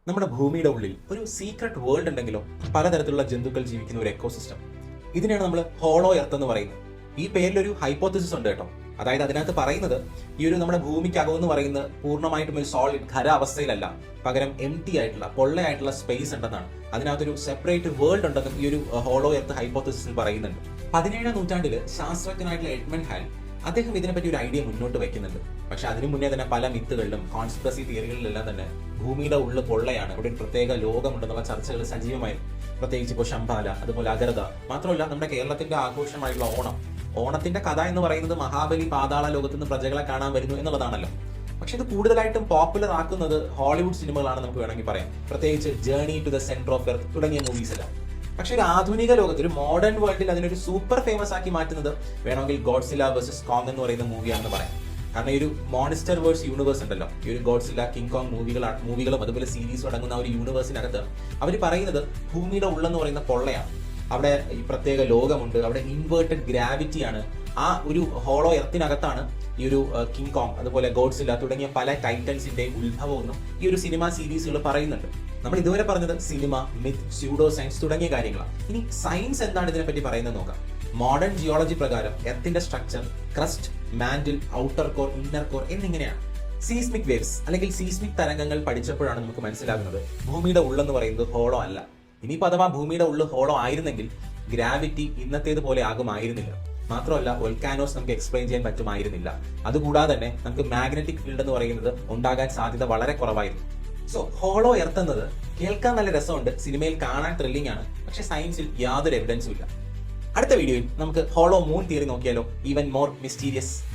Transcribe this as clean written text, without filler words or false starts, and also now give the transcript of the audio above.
നമ്മുടെ ഭൂമിയുടെ ഉള്ളിൽ ഒരു സീക്രട്ട് വേൾഡ് ഉണ്ടെങ്കിലോ പലതരത്തിലുള്ള ജന്തുക്കൾ ജീവിക്കുന്ന ഒരു എക്കോസിസ്റ്റം. ഇതിനെയാണ് നമ്മൾ ഹോളോ എർത്ത് എന്ന് പറയുന്നത്. ഈ പേരിലൊരു ഹൈപ്പോത്തസിസ് ഉണ്ട് കേട്ടോ. അതായത് അതിനകത്ത് പറയുന്നത് ഈ ഒരു നമ്മുടെ ഭൂമിക്കകം എന്ന് പറയുന്നത് പൂർണ്ണമായിട്ടും ഒരു സോളിഡ് ഖര അവസ്ഥയിലല്ല, പകരം എംടി ആയിട്ടുള്ള പൊള്ളയായിട്ടുള്ള സ്പേസ് ഉണ്ടെന്നാണ്. അതിനകത്തൊരു സെപ്പറേറ്റ് വേൾഡ് ഉണ്ടെന്നും ഈ ഒരു ഹോളോ എർത്ത് ഹൈപ്പോത്തസിസിൽ പറയുന്നുണ്ട്. 17ാം നൂറ്റാണ്ടിൽ ശാസ്ത്രജ്ഞനായിട്ടുള്ള എഡ്മണ്ട് ഹാൽ അദ്ദേഹം ഇതിനെപ്പറ്റി ഒരു ഐഡിയ മുന്നോട്ട് വെക്കുന്നുണ്ട്. പക്ഷെ അതിനു മുന്നേ തന്നെ പല മിത്തുകളിലും കോൺസ്പിറസി തിയറികളിലെല്ലാം തന്നെ ഭൂമിയുടെ ഉള്ളിൽ പൊള്ളയാണ്, ഇവിടെ ഒരു പ്രത്യേക ലോകമുണ്ടെന്നുള്ള ചർച്ചകൾ സജീവമായിരുന്നു. പ്രത്യേകിച്ച് ഇപ്പോൾ ശംഭാല, അതുപോലെ അഗരത. മാത്രമല്ല നമ്മുടെ കേരളത്തിന്റെ ആഘോഷമായിട്ടുള്ള ഓണത്തിന്റെ കഥ എന്ന് പറയുന്നത് മഹാബലി പാതാള ലോകത്ത് നിന്ന് പ്രജകളെ കാണാൻ വരുന്നു എന്നുള്ളതാണല്ലോ. പക്ഷെ ഇത് കൂടുതലായിട്ടും പോപ്പുലർ ആക്കുന്നത് ഹോളിവുഡ് സിനിമകളാണ് നമുക്ക് വേണമെങ്കിൽ പറയാം. പ്രത്യേകിച്ച് journey to the centre of earth തുടങ്ങിയ മൂവീസിലാണ്. പക്ഷെ ഒരു ആധുനിക ലോകത്ത്, ഒരു മോഡേൺ വേൾഡിൽ അതിനൊരു സൂപ്പർ ഫേമസ് ആക്കി മാറ്റുന്നത് വേണമെങ്കിൽ ഗോഡ്സില്ല വേഴ്സസ് കോങ് എന്ന് പറയുന്ന മൂവിയാണെന്ന് പറയാം. കാരണം ഈ ഒരു മോൺസ്റ്റർ വേഴ്സ് യൂണിവേഴ്സ് ഉണ്ടല്ലോ, ഈ ഒരു ഗോഡ്സില്ല, കിങ് കോങ് മൂവികളും അതുപോലെ സീരീസും അടങ്ങുന്ന ഒരു യൂണിവേഴ്സിനകത്ത് അവർ പറയുന്നത് ഭൂമിയുടെ ഉള്ളെന്ന് പറയുന്ന പൊള്ളയാണ്. അവിടെ ഈ പ്രത്യേക ലോകമുണ്ട്, അവിടെ ഇൻവേർട്ടഡ് ഗ്രാവിറ്റിയാണ്. ആ ഒരു ഹോളോ എർത്തിനകത്താണ് ഈ ഒരു കിങ് കോങ്, അതുപോലെ ഗോഡ്സില്ല തുടങ്ങിയ പല ടൈറ്റൻസിന്റെ ഉത്ഭവമെന്നും ഈ ഒരു സിനിമ സീരീസുകൾ പറയുന്നുണ്ട്. നമ്മൾ ഇതുവരെ പറഞ്ഞത് സിനിമ, മിത്ത്, സ്യൂഡോ സയൻസ് തുടങ്ങിയ കാര്യങ്ങളാണ്. ഇനി സയൻസ് എന്താണ് ഇതിനെപ്പറ്റി പറയുന്നത് നോക്കാം. മോഡേൺ ജിയോളജി പ്രകാരം എർത്തിന്റെ structure crust, mantle, outer core, inner core എന്നിങ്ങനെയാണ്. സീസ്മിക് വേവ്സ് അല്ലെങ്കിൽ സീസ്മിക് തരംഗങ്ങൾ പഠിച്ചപ്പോഴാണ് നമുക്ക് മനസ്സിലാകുന്നത് ഭൂമിയുടെ ഉള്ളെന്ന് പറയുന്നത് ഹോളോ അല്ല. ഇനിയിപ്പോൾ അഥവാ ഭൂമിയുടെ ഉള്ളിൽ ഹോളോ ആയിരുന്നെങ്കിൽ ഗ്രാവിറ്റി ഇന്നത്തേത് പോലെ ആകുമായിരുന്നില്ല. മാത്രമല്ല വോൾക്കാനോസ് നമുക്ക് എക്സ്പ്ലെയിൻ ചെയ്യാൻ പറ്റുമായിരുന്നില്ല. അതുകൂടാതെ തന്നെ നമുക്ക് മാഗ്നറ്റിക് ഫീൽഡ് എന്ന് പറയുന്നത് ഉണ്ടാകാൻ സാധ്യത വളരെ കുറവായിരുന്നു. സോ ഹോളോ എർത്ത് എന്നത് കേൾക്കാൻ നല്ല രസമുണ്ട്, സിനിമയിൽ കാണാൻ ത്രില്ലിംഗ് ആണ്, പക്ഷെ സയൻസിൽ യാതൊരു എവിഡൻസും ഇല്ല. അടുത്ത വീഡിയോയിൽ നമുക്ക് ഹോളോ മൂൺ തിയറി നോക്കിയാലോ, ഈവൻ മോർ മിസ്റ്റീരിയസ്.